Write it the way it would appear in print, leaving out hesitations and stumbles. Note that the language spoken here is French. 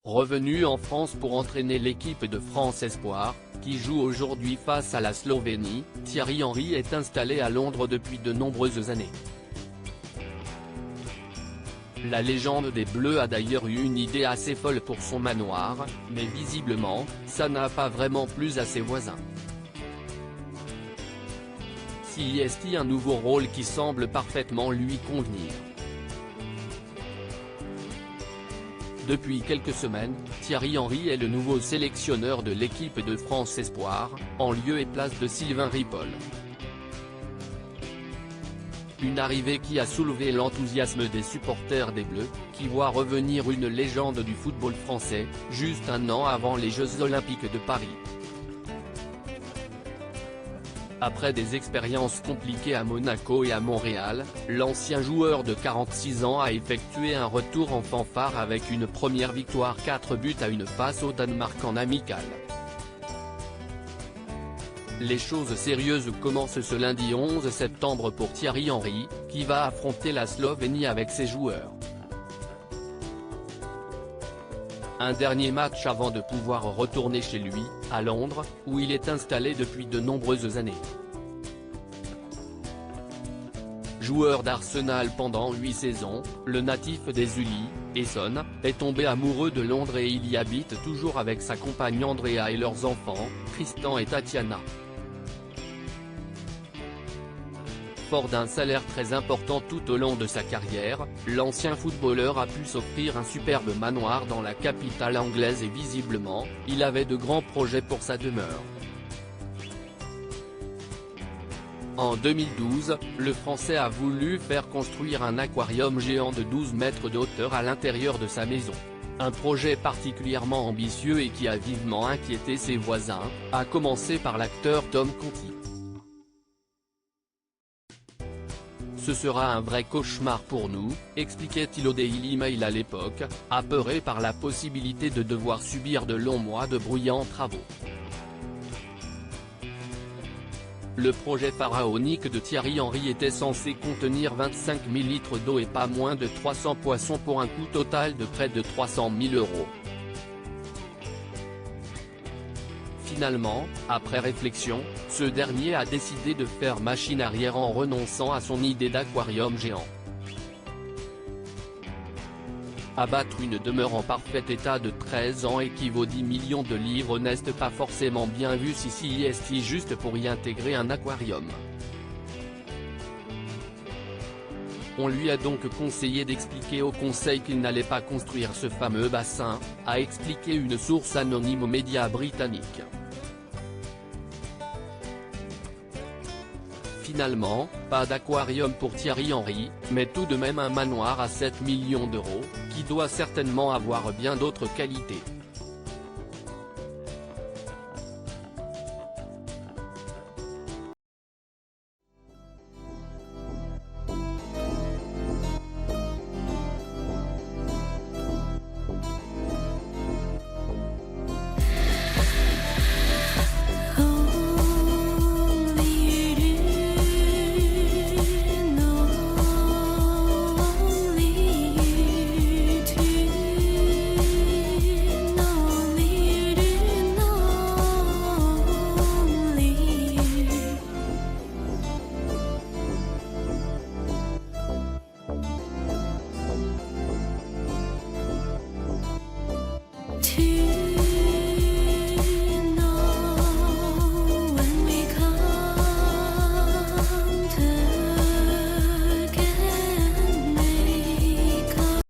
Revenu en France pour entraîner l'équipe de France Espoir, qui joue aujourd'hui face à la Slovénie, Thierry Henry est installé à Londres depuis de nombreuses années. La légende des Bleus a d'ailleurs eu une idée assez folle pour son manoir, mais visiblement, ça n'a pas vraiment plu à ses voisins. Si est un nouveau rôle qui semble parfaitement lui convenir. Depuis quelques semaines, Thierry Henry est le nouveau sélectionneur de l'équipe de France Espoir, en lieu et place de Sylvain Ripoll. Une arrivée qui a soulevé l'enthousiasme des supporters des Bleus, qui voient revenir une légende du football français, juste un an avant les Jeux Olympiques de Paris. Après des expériences compliquées à Monaco et à Montréal, l'ancien joueur de 46 ans a effectué un retour en fanfare avec une première victoire 4-1 face au Danemark en amical. Les choses sérieuses commencent ce lundi 11 septembre pour Thierry Henry, qui va affronter la Slovénie avec ses joueurs. Un dernier match avant de pouvoir retourner chez lui, à Londres, où il est installé depuis de nombreuses années. Joueur d'Arsenal pendant 8 saisons, le natif des Ulis, Essonne, est tombé amoureux de Londres et il y habite toujours avec sa compagne Andrea et leurs enfants, Tristan et Tatiana. Fort d'un salaire très important tout au long de sa carrière, l'ancien footballeur a pu s'offrir un superbe manoir dans la capitale anglaise et visiblement, il avait de grands projets pour sa demeure. En 2012, le Français a voulu faire construire un aquarium géant de 12 mètres de hauteur à l'intérieur de sa maison. Un projet particulièrement ambitieux et qui a vivement inquiété ses voisins, à commencer par l'acteur Tom Conti. Ce sera un vrai cauchemar pour nous, expliquait-il au Daily Mail à l'époque, apeuré par la possibilité de devoir subir de longs mois de bruyants travaux. Le projet pharaonique de Thierry Henry était censé contenir 25 000 litres d'eau et pas moins de 300 poissons pour un coût total de près de 300 000 €. Finalement, après réflexion, ce dernier a décidé de faire machine arrière en renonçant à son idée d'aquarium géant. Abattre une demeure en parfait état de 13 ans équivaut 10 millions de livres n'est pas forcément bien vu si est juste pour y intégrer un aquarium. On lui a donc conseillé d'expliquer au conseil qu'il n'allait pas construire ce fameux bassin, a expliqué une source anonyme aux médias britanniques. Finalement, pas d'aquarium pour Thierry Henry, mais tout de même un manoir à 7 millions €, qui doit certainement avoir bien d'autres qualités. To